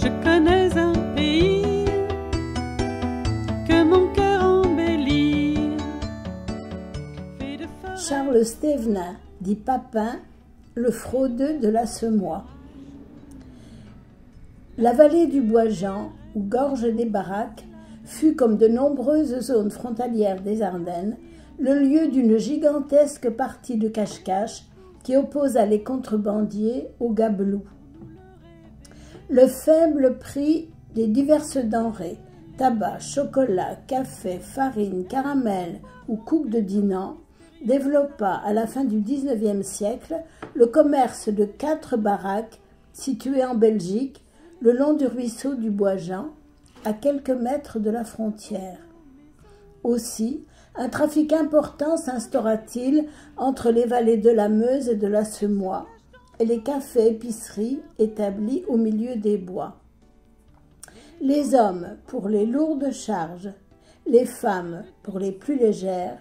Je connais un pays que mon cœur embellit. Charles Stévenin, dit Papin, le fraudeux de la Semois. La vallée du Bois-Jean, ou gorge des Baraques, fut, comme de nombreuses zones frontalières des Ardennes, le lieu d'une gigantesque partie de cache-cache qui opposa les contrebandiers aux gabelous. Le faible prix des diverses denrées, tabac, chocolat, café, farine, caramel ou coupe de Dinan, développa à la fin du XIXe siècle le commerce de 4 baraques situées en Belgique, le long du ruisseau du Bois-Jean, à quelques mètres de la frontière. Aussi, un trafic important s'instaura-t-il entre les vallées de la Meuse et de la Semois et les cafés-épiceries établis au milieu des bois. Les hommes pour les lourdes charges, les femmes pour les plus légères,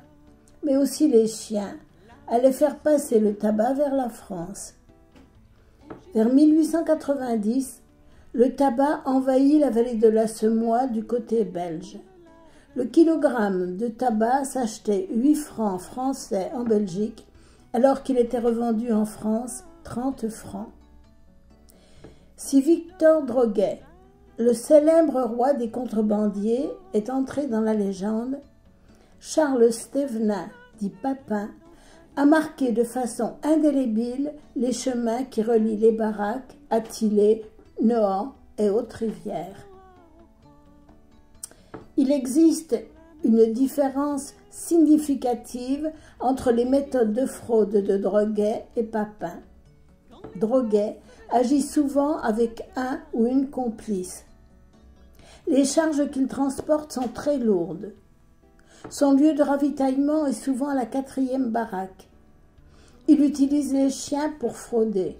mais aussi les chiens, allaient faire passer le tabac vers la France. Vers 1890, le tabac envahit la vallée de la Semois du côté belge. Le kilogramme de tabac s'achetait 8 francs français en Belgique, alors qu'il était revendu en France 30 francs. Si Victor Droguet, le célèbre roi des contrebandiers, est entré dans la légende, Charles Stévenin, dit Papin, a marqué de façon indélébile les chemins qui relient les baraques à Tillé, Nohant et Haute-Rivière. Il existe une différence significative entre les méthodes de fraude de Droguet et Papin. Droguet agit souvent avec un ou une complice. Les charges qu'il transporte sont très lourdes. Son lieu de ravitaillement est souvent à la 4e baraque. Il utilise les chiens pour frauder.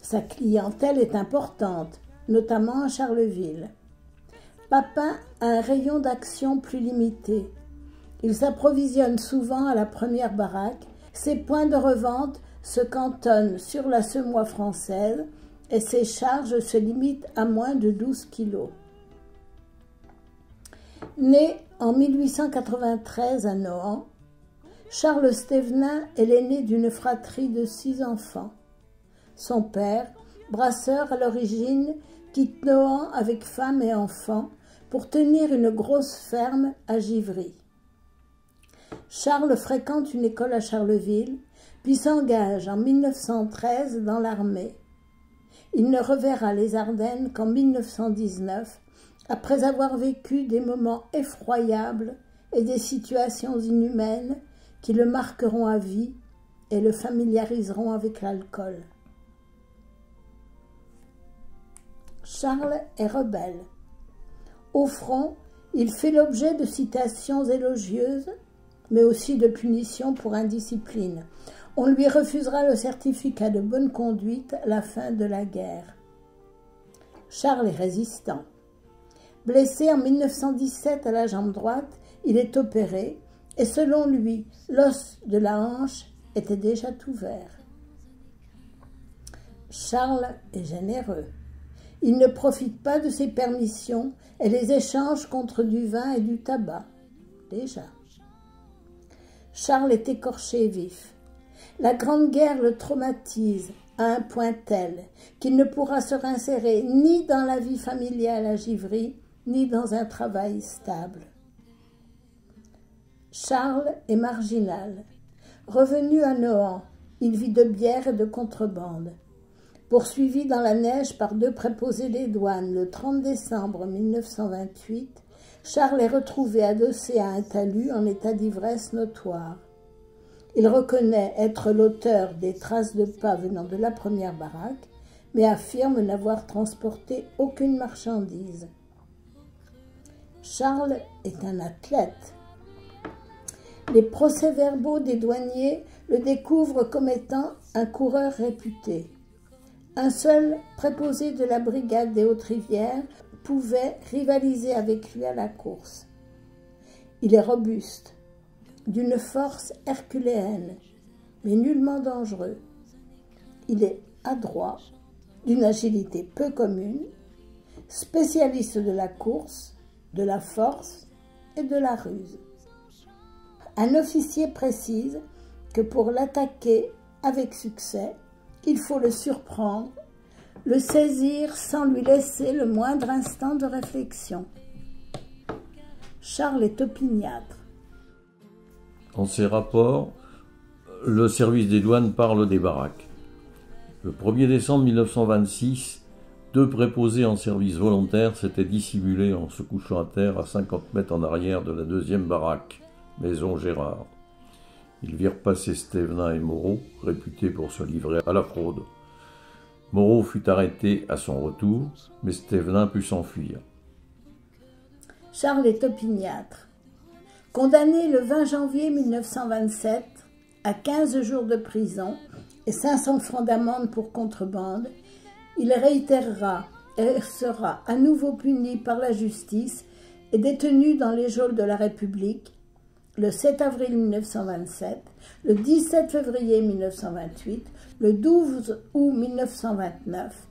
Sa clientèle est importante, notamment à Charleville. Papin a un rayon d'action plus limité. Il s'approvisionne souvent à la 1re baraque. Ses points de revente se cantonnent sur la Semois française et ses charges se limitent à moins de 12 kilos. Né en 1893 à Nohant, Charles Stévenin est l'aîné d'une fratrie de 6 enfants. Son père, brasseur à l'origine, quitte Nohant avec femme et enfants pour tenir une grosse ferme à Givry. Charles fréquente une école à Charleville, puis s'engage en 1913 dans l'armée. Il ne reverra les Ardennes qu'en 1919, après avoir vécu des moments effroyables et des situations inhumaines qui le marqueront à vie et le familiariseront avec l'alcool. Charles est rebelle. Au front, il fait l'objet de citations élogieuses, mais aussi de punitions pour indiscipline. On lui refusera le certificat de bonne conduite à la fin de la guerre. Charles est résistant. Blessé en 1917 à la jambe droite, il est opéré et selon lui, l'os de la hanche était déjà ouvert. Charles est généreux. Il ne profite pas de ses permissions et les échange contre du vin et du tabac. Déjà. Charles est écorché vif. La Grande Guerre le traumatise à un point tel qu'il ne pourra se réinsérer ni dans la vie familiale à Givry, ni dans un travail stable. Charles est marginal. Revenu à Nohant, il vit de bière et de contrebande. Poursuivi dans la neige par 2 préposés des douanes le 30 décembre 1928, Charles est retrouvé adossé à un talus en état d'ivresse notoire. Il reconnaît être l'auteur des traces de pas venant de la 1re baraque, mais affirme n'avoir transporté aucune marchandise. Charles est un athlète. Les procès-verbaux des douaniers le découvrent comme étant un coureur réputé. Un seul préposé de la brigade des Hautes-Rivières pouvait rivaliser avec lui à la course. Il est robuste, d'une force herculéenne, mais nullement dangereux. Il est adroit, d'une agilité peu commune, spécialiste de la course, de la force et de la ruse. Un officier précise que pour l'attaquer avec succès, il faut le surprendre, le saisir sans lui laisser le moindre instant de réflexion. Charles est opiniâtre. Dans ses rapports, le service des douanes parle des baraques. Le 1er décembre 1926, 2 préposés en service volontaire s'étaient dissimulés en se couchant à terre à 50 mètres en arrière de la 2e baraque, maison Gérard. Ils virent passer Stévenin et Moreau, réputés pour se livrer à la fraude. Moreau fut arrêté à son retour, mais Stévenin put s'enfuir. Charles est opiniâtre. Condamné le 20 janvier 1927 à 15 jours de prison et 500 francs d'amende pour contrebande, il réitérera et sera à nouveau puni par la justice et détenu dans les geôles de la République le 7 avril 1927, le 17 février 1928, le 12 août 1929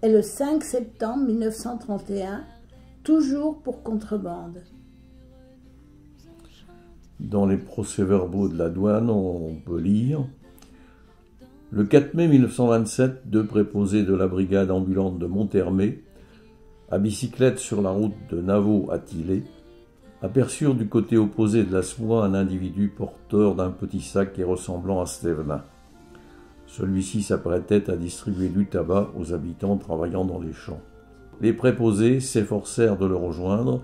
et le 5 septembre 1931, toujours pour contrebande. Dans les procès-verbaux de la douane, on peut lire « Le 4 mai 1927, 2 préposés de la brigade ambulante de Monthermé, à bicyclette sur la route de Navaux à Tillé, aperçurent du côté opposé de la Soie un individu porteur d'un petit sac et ressemblant à Stévenin. Celui-ci s'apprêtait à distribuer du tabac aux habitants travaillant dans les champs. Les préposés s'efforcèrent de le rejoindre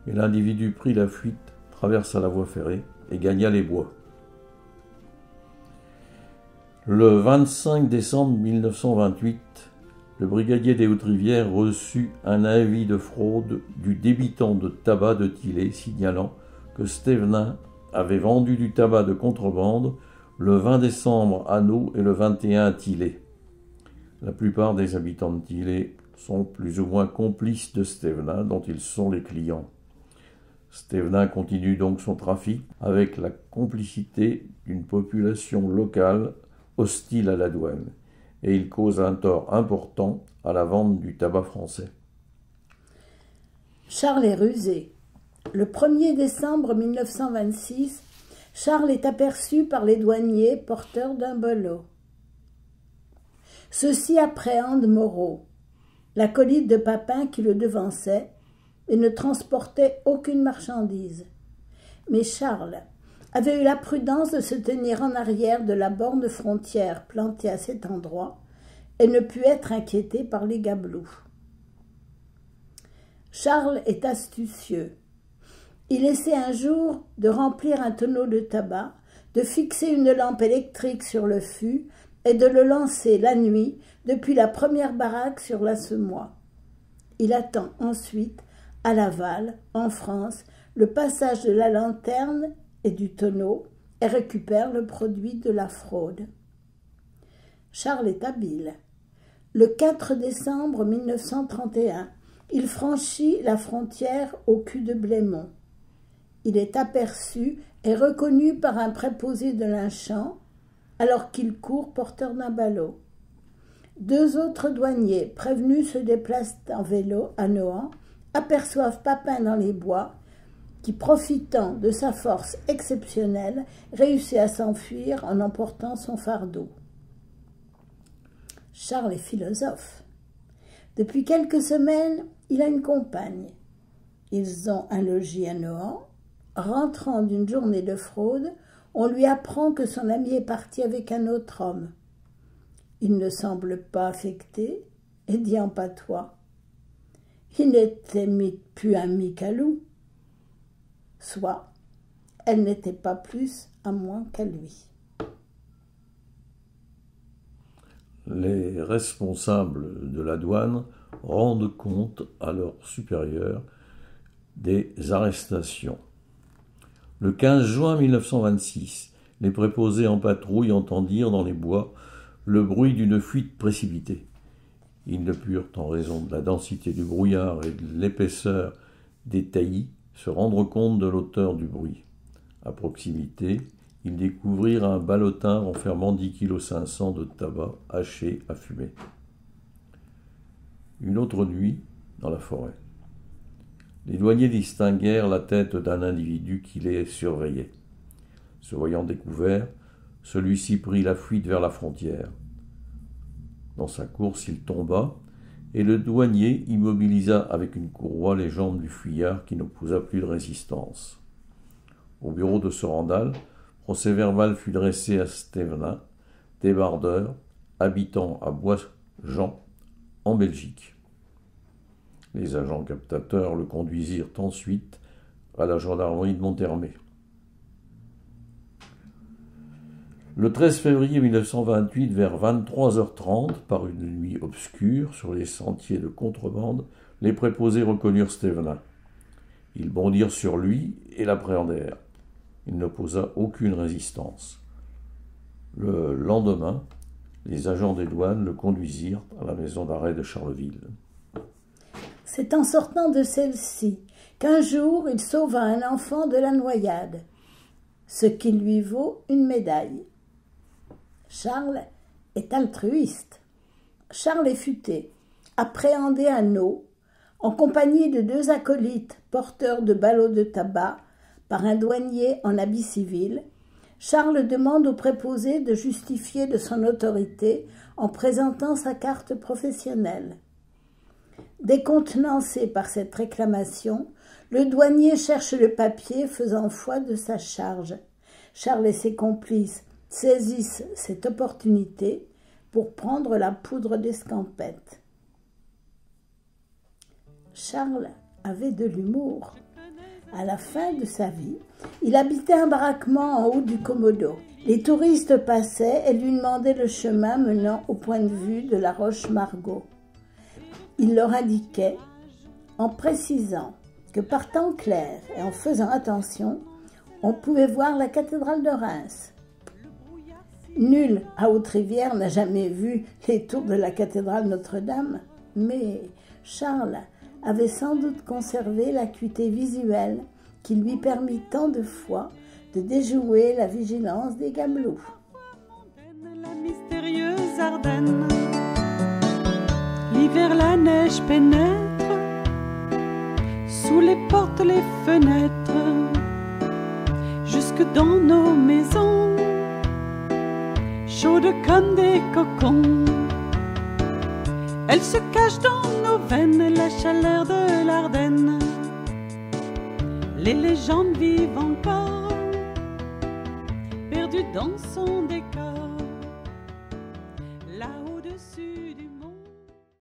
et l'individu prit la fuite, traversa la voie ferrée et gagna les bois. Le 25 décembre 1928, le brigadier des Hautes-Rivières reçut un avis de fraude du débitant de tabac de Tillé signalant que Stévenin avait vendu du tabac de contrebande le 20 décembre à Naux et le 21 à Tillé. La plupart des habitants de Tillé sont plus ou moins complices de Stévenin, dont ils sont les clients. Stévenin continue donc son trafic avec la complicité d'une population locale hostile à la douane, et il cause un tort important à la vente du tabac français. Charles est rusé. Le 1er décembre 1926, Charles est aperçu par les douaniers porteurs d'un belot. Ceux-ci appréhendent Moreau, l'acolyte de Papin qui le devançait, et ne transportait aucune marchandise. Mais Charles avait eu la prudence de se tenir en arrière de la borne frontière plantée à cet endroit et ne put être inquiété par les gabelous. Charles est astucieux. Il essaie un jour de remplir un tonneau de tabac, de fixer une lampe électrique sur le fût et de le lancer la nuit depuis la première baraque sur la Semois. Il attend ensuite, à Laval, en France, le passage de la lanterne et du tonneau et récupère le produit de la fraude. Charles est habile. Le 4 décembre 1931, il franchit la frontière au cul de Blémont. Il est aperçu et reconnu par un préposé de Linchamp alors qu'il court porteur d'un ballot. 2 autres douaniers prévenus se déplacent en vélo à Nohant, aperçoivent Papin dans les bois, qui, profitant de sa force exceptionnelle, réussit à s'enfuir en emportant son fardeau. Charles est philosophe. Depuis quelques semaines, il a une compagne. Ils ont un logis à Nohant. Rentrant d'une journée de fraude, on lui apprend que son ami est parti avec un autre homme. Il ne semble pas affecté et dit en patois « Il n'était plus ami qu'à loup ». Soit, elle n'était pas plus à moins qu'à lui. Les responsables de la douane rendent compte à leurs supérieurs des arrestations. Le 15 juin 1926, les préposés en patrouille entendirent dans les bois le bruit d'une fuite précipitée. Ils ne purent, en raison de la densité du brouillard et de l'épaisseur des taillis, se rendre compte de l'auteur du bruit. À proximité, ils découvrirent un ballotin renfermant 10,5 kg de tabac haché à fumer. Une autre nuit, dans la forêt. Les douaniers distinguèrent la tête d'un individu qui les surveillait. Se voyant découvert, celui-ci prit la fuite vers la frontière. Dans sa course, il tomba, et le douanier immobilisa avec une courroie les jambes du fuyard qui n'opposa plus de résistance. Au bureau de Sorandal, procès-verbal fut dressé à Stévenin, débardeur, habitant à Bois-Jean, en Belgique. Les agents captateurs le conduisirent ensuite à la gendarmerie de Monthermé. Le 13 février 1928, vers 23h30, par une nuit obscure, sur les sentiers de contrebande, les préposés reconnurent Stévenin. Ils bondirent sur lui et l'appréhendèrent. Il n'opposa aucune résistance. Le lendemain, les agents des douanes le conduisirent à la maison d'arrêt de Charleville. C'est en sortant de celle-ci qu'un jour il sauva un enfant de la noyade, ce qui lui vaut une médaille. Charles est altruiste. Charles est futé, appréhendé à Nau, en compagnie de 2 acolytes porteurs de ballots de tabac par un douanier en habit civil. Charles demande au préposé de justifier de son autorité en présentant sa carte professionnelle. Décontenancé par cette réclamation, le douanier cherche le papier faisant foi de sa charge. Charles et ses complices saisissent cette opportunité pour prendre la poudre d'escampette. Charles avait de l'humour. À la fin de sa vie, il habitait un baraquement en haut du Komodo. Les touristes passaient et lui demandaient le chemin menant au point de vue de la Roche Margot. Il leur indiquait, en précisant que par temps clair et en faisant attention, on pouvait voir la cathédrale de Reims. Nul à Haute-Rivière n'a jamais vu les tours de la cathédrale Notre-Dame, mais Charles avait sans doute conservé l'acuité visuelle qui lui permit tant de fois de déjouer la vigilance des gameloux. La mystérieuse Ardenne, l'hiver la neige pénètre, sous les portes les fenêtres, jusque dans nos maisons, chaudes comme des cocons. Elle se cache dans nos veines, la chaleur de l'Ardenne. Les légendes vivent encore, perdues dans son décor.